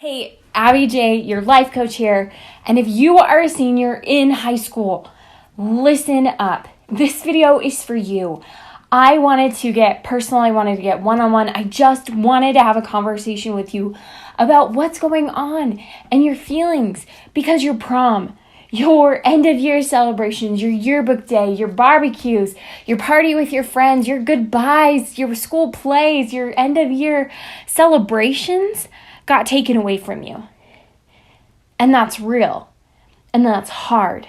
Hey, Abby J, your life coach here. And if you are a senior in high school, listen up. This video is for you. I wanted to get personal. I wanted to get one-on-one. I just wanted to have a conversation with you about what's going on and your feelings, because your prom, your end of year celebrations, your yearbook day, your barbecues, your party with your friends, your goodbyes, your school plays, your end of year celebrations got taken away from you. And that's real. And that's hard.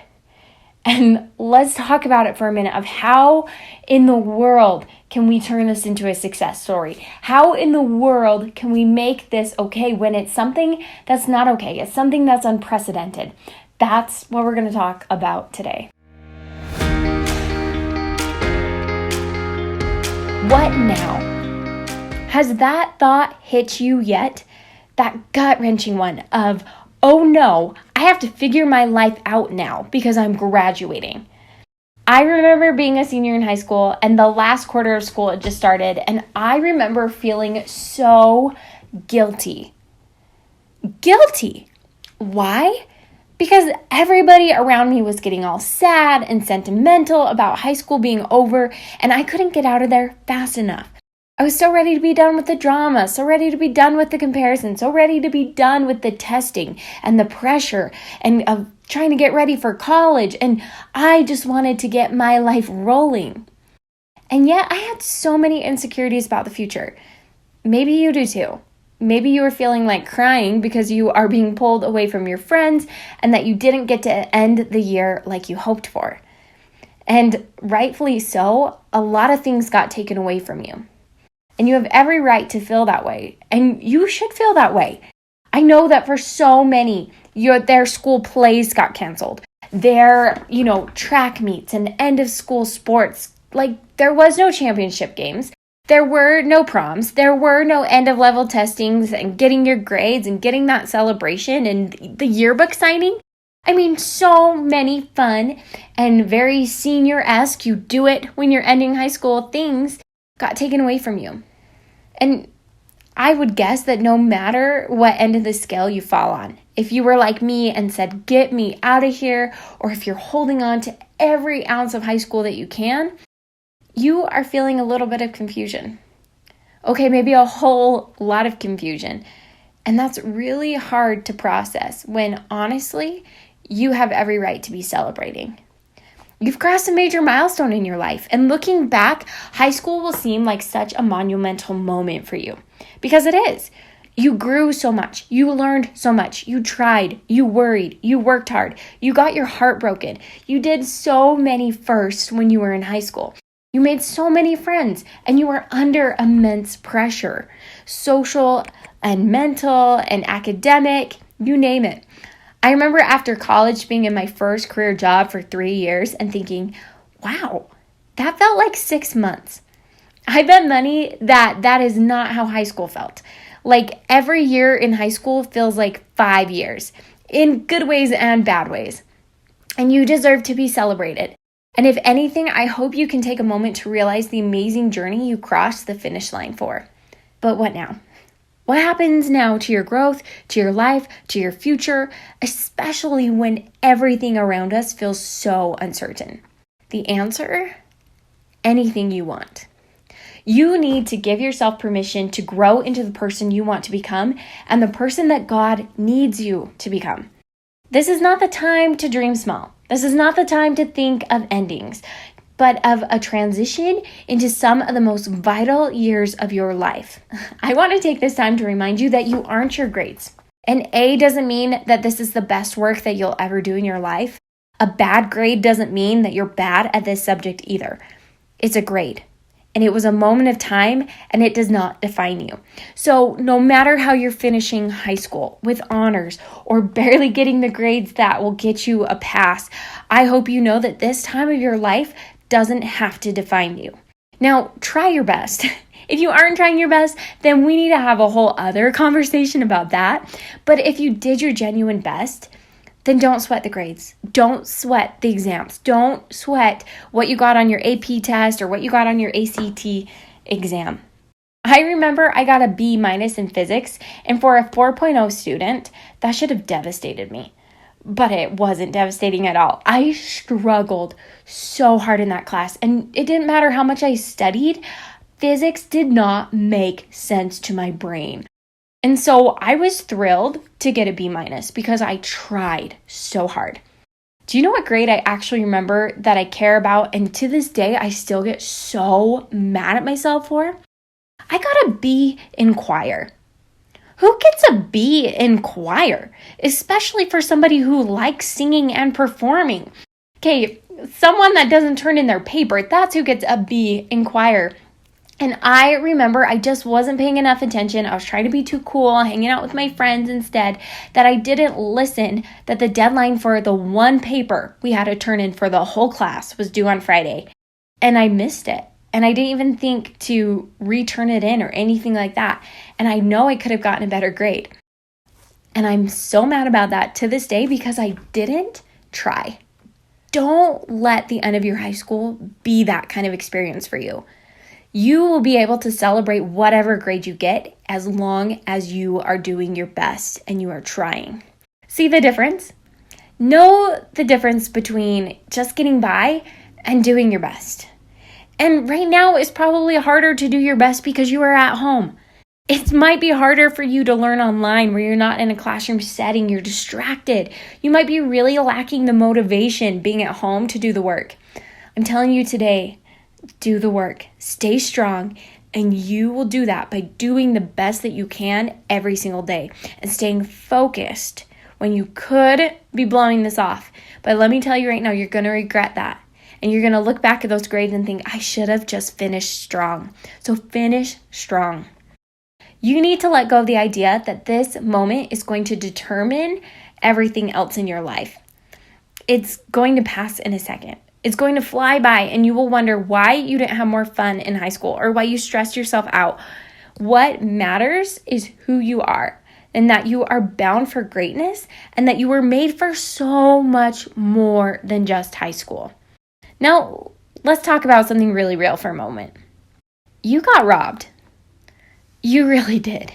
And let's talk about it for a minute of how in the world can we turn this into a success story? How in the world can we make this okay when it's something that's not okay? It's something that's unprecedented. That's what we're going to talk about today. What now? Has that thought hit you yet? That gut-wrenching one of, oh no, I have to figure my life out now because I'm graduating. I remember being a senior in high school and the last quarter of school had just started, and I remember feeling so guilty. Guilty. Why? Because everybody around me was getting all sad and sentimental about high school being over, and I couldn't get out of there fast enough. I was so ready to be done with the drama, so ready to be done with the comparison, so ready to be done with the testing and the pressure and of trying to get ready for college. And I just wanted to get my life rolling. And yet I had so many insecurities about the future. Maybe you do too. Maybe you were feeling like crying because you are being pulled away from your friends and that you didn't get to end the year like you hoped for. And rightfully so, a lot of things got taken away from you. And you have every right to feel that way. And you should feel that way. I know that for so many, their school plays got canceled. Their, track meets and end of school sports. Like, there was no championship games. There were no proms. There were no end of level testings and getting your grades and getting that celebration and the yearbook signing. I mean, so many fun and very senior-esque, you do it when you're ending high school things got taken away from you. And I would guess that no matter what end of the scale you fall on, if you were like me and said, get me out of here, or if you're holding on to every ounce of high school that you can, you are feeling a little bit of confusion. Okay, maybe a whole lot of confusion. And that's really hard to process when, honestly, you have every right to be celebrating. You've crossed a major milestone in your life, and looking back, high school will seem like such a monumental moment for you, because it is. You grew so much, you learned so much, you tried, you worried, you worked hard, you got your heart broken, you did so many firsts when you were in high school. You made so many friends, and you were under immense pressure, social and mental and academic, you name it. I remember after college being in my first career job for 3 years and thinking, wow, that felt like 6 months. I bet money that is not how high school felt. Like every year in high school feels like 5 years, in good ways and bad ways. And you deserve to be celebrated. And if anything, I hope you can take a moment to realize the amazing journey you crossed the finish line for. But what now? What happens now to your growth, to your life, to your future, especially when everything around us feels so uncertain? The answer? Anything you want. You need to give yourself permission to grow into the person you want to become and the person that God needs you to become. This is not the time to dream small. This is not the time to think of endings, but of a transition into some of the most vital years of your life. I want to take this time to remind you that you aren't your grades. An A doesn't mean that this is the best work that you'll ever do in your life. A bad grade doesn't mean that you're bad at this subject either. It's a grade, and it was a moment of time, and it does not define you. So no matter how you're finishing high school with honors or barely getting the grades that will get you a pass, I hope you know that this time of your life doesn't have to define you. Now, try your best. If you aren't trying your best, then we need to have a whole other conversation about that. But if you did your genuine best, then don't sweat the grades. Don't sweat the exams. Don't sweat what you got on your AP test or what you got on your ACT exam. I remember I got a B minus in physics, and for a 4.0 student, that should have devastated me. But it wasn't devastating at all. I struggled so hard in that class, and it didn't matter how much I studied. Physics did not make sense to my brain. And so I was thrilled to get a B minus because I tried so hard. Do you know what grade I actually remember that I care about, and to this day I still get so mad at myself for? I got a B in choir. Who gets a B in choir? Especially for somebody who likes singing and performing. Okay, someone that doesn't turn in their paper, that's who gets a B in choir. And I remember I just wasn't paying enough attention. I was trying to be too cool, hanging out with my friends instead, that I didn't listen that the deadline for the one paper we had to turn in for the whole class was due on Friday. And I missed it. And I didn't even think to return it in or anything like that. And I know I could have gotten a better grade. And I'm so mad about that to this day because I didn't try. Don't let the end of your high school be that kind of experience for you. You will be able to celebrate whatever grade you get as long as you are doing your best and you are trying. See the difference? Know the difference between just getting by and doing your best. And right now it's probably harder to do your best because you are at home. It might be harder for you to learn online where you're not in a classroom setting, you're distracted. You might be really lacking the motivation being at home to do the work. I'm telling you today, do the work, stay strong, and you will do that by doing the best that you can every single day and staying focused when you could be blowing this off. But let me tell you right now, you're going to regret that. And you're going to look back at those grades and think, I should have just finished strong. So finish strong. You need to let go of the idea that this moment is going to determine everything else in your life. It's going to pass in a second. It's going to fly by, and you will wonder why you didn't have more fun in high school or why you stressed yourself out. What matters is who you are, and that you are bound for greatness, and that you were made for so much more than just high school. Now, let's talk about something really real for a moment. You got robbed. You really did.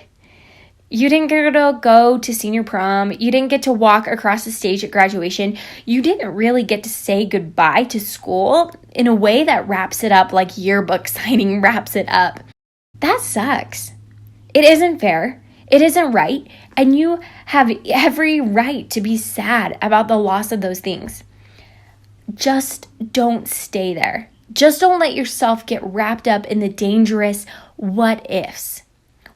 You didn't get to go to senior prom. You didn't get to walk across the stage at graduation. You didn't really get to say goodbye to school in a way that wraps it up like yearbook signing wraps it up. That sucks. It isn't fair. It isn't right. And you have every right to be sad about the loss of those things. Just don't stay there. Just don't let yourself get wrapped up in the dangerous what ifs.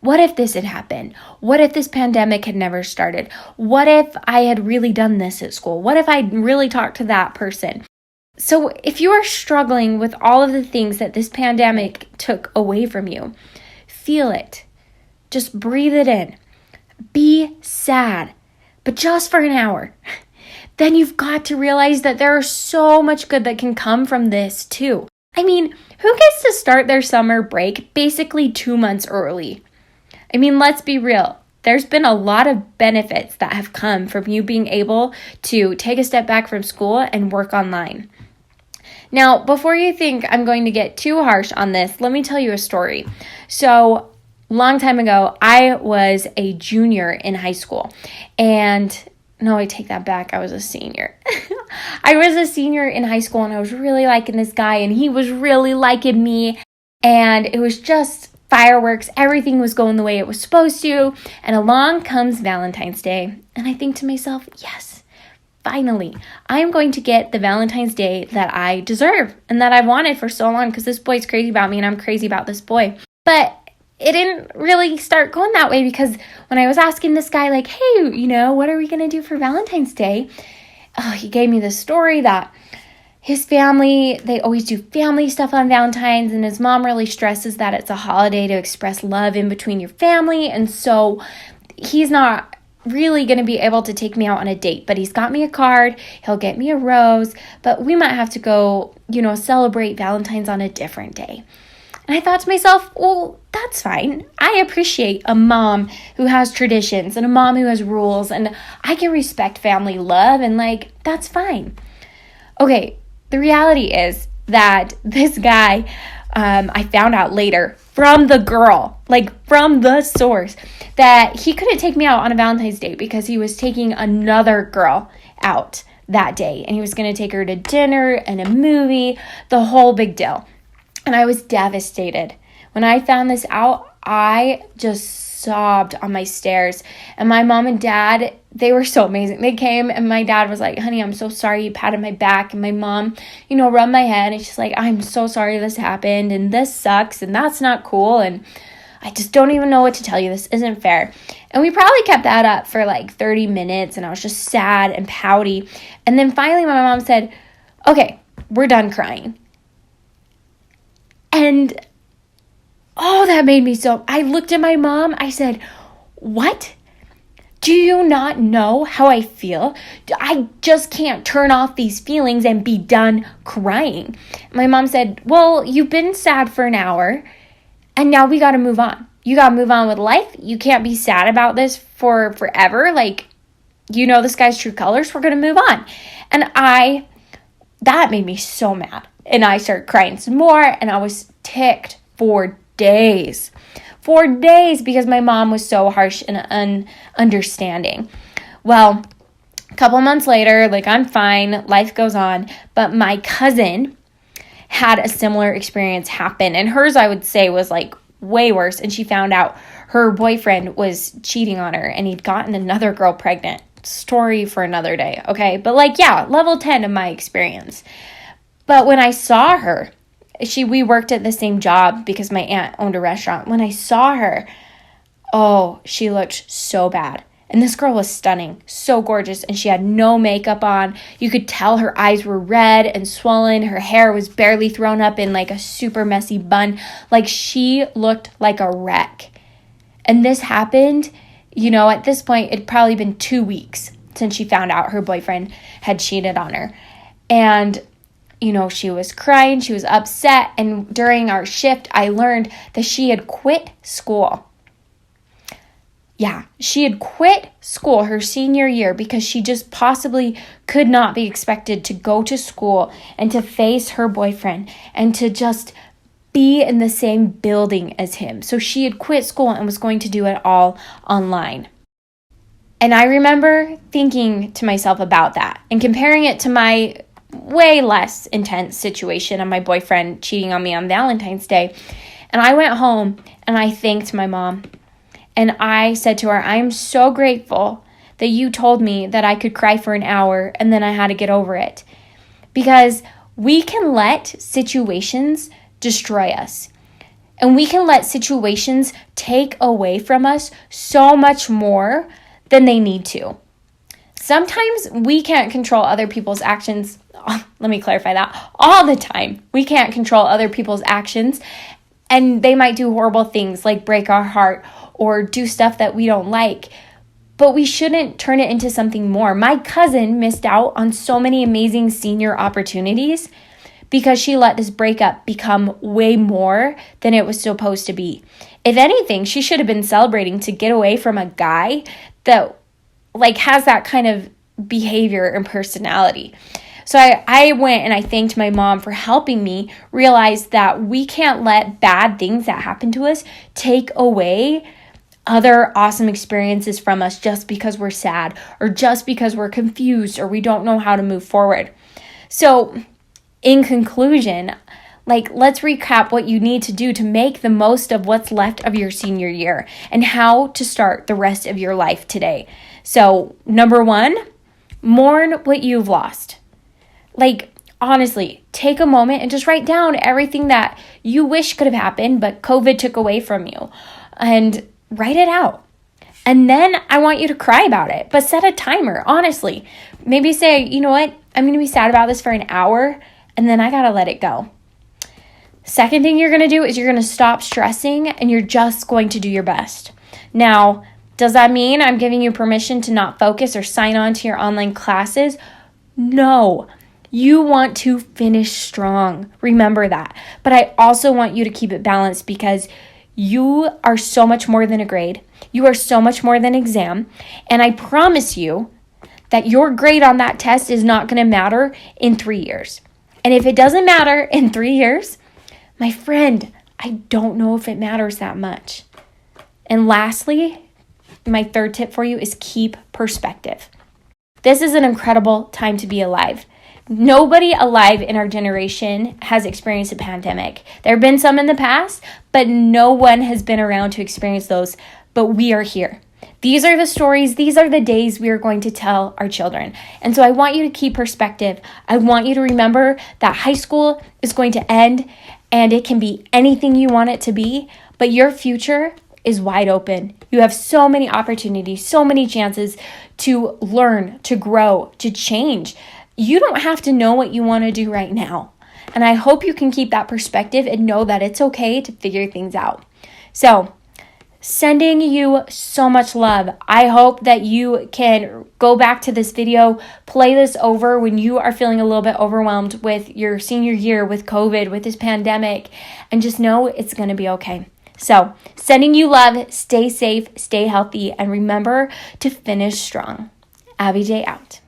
What if this had happened? What if this pandemic had never started? What if I had really done this at school? What if I'd really talked to that person? So if you are struggling with all of the things that this pandemic took away from you, feel it. Just breathe it in. Be sad, but just for an hour. Then you've got to realize that there is so much good that can come from this too. I mean, who gets to start their summer break basically 2 months early? I mean, let's be real. There's been a lot of benefits that have come from you being able to take a step back from school and work online. Now, before you think I'm going to get too harsh on this, let me tell you a story. So, long time ago, I was a junior in high school, and no, I take that back. I was a senior. I was a senior in high school, and I was really liking this guy, and he was really liking me, and it was just fireworks. Everything was going the way it was supposed to, and along comes Valentine's Day, and I think to myself, yes, finally, I am going to get the Valentine's Day that I deserve and that I've wanted for so long because this boy's crazy about me, and I'm crazy about this boy. But it didn't really start going that way because when I was asking this guy, like, hey, what are we going to do for Valentine's Day? He gave me this story that his family, they always do family stuff on Valentine's, and his mom really stresses that it's a holiday to express love in between your family, and so he's not really going to be able to take me out on a date, but he's got me a card, he'll get me a rose, but we might have to go, celebrate Valentine's on a different day. And I thought to myself, well, that's fine. I appreciate a mom who has traditions and a mom who has rules, and I can respect family love, and that's fine. Okay, the reality is that this guy, I found out later from the girl like from the source, that he couldn't take me out on a Valentine's Day because he was taking another girl out that day. And he was going to take her to dinner and a movie, the whole big deal. And I was devastated. When I found this out, I just sobbed on my stairs. And my mom and dad, they were so amazing. They came and my dad was like, honey, I'm so sorry. He patted my back. And my mom, rubbed my head. And she's like, I'm so sorry this happened. And this sucks. And that's not cool. And I just don't even know what to tell you. This isn't fair. And we probably kept that up for like 30 minutes. And I was just sad and pouty. And then finally my mom said, okay, we're done crying. And that made me so, I looked at my mom, I said, what? Do you not know how I feel? I just can't turn off these feelings and be done crying. My mom said, well, you've been sad for an hour and now we got to move on. You got to move on with life. You can't be sad about this for forever. Like, this guy's true colors. We're going to move on. And that made me so mad. And I started crying some more and I was ticked for days because my mom was so harsh and understanding. Well, a couple months later, I'm fine, life goes on, but my cousin had a similar experience happen, and hers, I would say, was way worse, and she found out her boyfriend was cheating on her, and he'd gotten another girl pregnant. Story for another day, okay? But level 10 of my experience. But when I saw her, we worked at the same job because my aunt owned a restaurant. When I saw her, she looked so bad. And this girl was stunning, so gorgeous, and she had no makeup on. You could tell her eyes were red and swollen. Her hair was barely thrown up in a super messy bun. She looked like a wreck. And this happened, at this point, it'd probably been 2 weeks since she found out her boyfriend had cheated on her. And she was crying, she was upset, and during our shift, I learned that she had quit school. Yeah, she had quit school her senior year because she just possibly could not be expected to go to school and to face her boyfriend and to just be in the same building as him. So she had quit school and was going to do it all online. And I remember thinking to myself about that and comparing it to my way less intense situation of my boyfriend cheating on me on Valentine's Day. And I went home and I thanked my mom. And I said to her, I'm so grateful that you told me that I could cry for an hour and then I had to get over it. Because we can let situations destroy us. And we can let situations take away from us so much more than they need to. Sometimes we can't control other people's actions. Let me clarify that. All the time, we can't control other people's actions. And they might do horrible things like break our heart or do stuff that we don't like. But we shouldn't turn it into something more. My cousin missed out on so many amazing senior opportunities because she let this breakup become way more than it was supposed to be. If anything, she should have been celebrating to get away from a guy that has that kind of behavior and personality. So I went and I thanked my mom for helping me realize that we can't let bad things that happen to us take away other awesome experiences from us just because we're sad or just because we're confused or we don't know how to move forward. So in conclusion, let's recap what you need to do to make the most of what's left of your senior year and how to start the rest of your life today. So, number 1, mourn what you've lost. Honestly, take a moment and just write down everything that you wish could have happened, but COVID took away from you. And write it out. And then I want you to cry about it, but set a timer, honestly. Maybe say, you know what? I'm going to be sad about this for an hour, and then I got to let it go. Second thing you're going to do is you're going to stop stressing, and you're just going to do your best. Now, does that mean I'm giving you permission to not focus or sign on to your online classes? No. You want to finish strong. Remember that. But I also want you to keep it balanced because you are so much more than a grade. You are so much more than an exam. And I promise you that your grade on that test is not going to matter in 3 years. And if it doesn't matter in 3 years, my friend, I don't know if it matters that much. And lastly, my third tip for you is keep perspective. This is an incredible time to be alive. Nobody alive in our generation has experienced a pandemic. There have been some in the past, but no one has been around to experience those, but we are here. These are the stories, these are the days we are going to tell our children. And so I want you to keep perspective. I want you to remember that high school is going to end and it can be anything you want it to be, but your future is wide open. You have so many opportunities, so many chances to learn, to grow, to change. You don't have to know what you want to do right now. And I hope you can keep that perspective and know that it's okay to figure things out. So, sending you so much love. I hope that you can go back to this video, play this over when you are feeling a little bit overwhelmed with your senior year, with COVID, with this pandemic, and just know it's going to be okay. So, sending you love, stay safe, stay healthy, and remember to finish strong. Abby J out.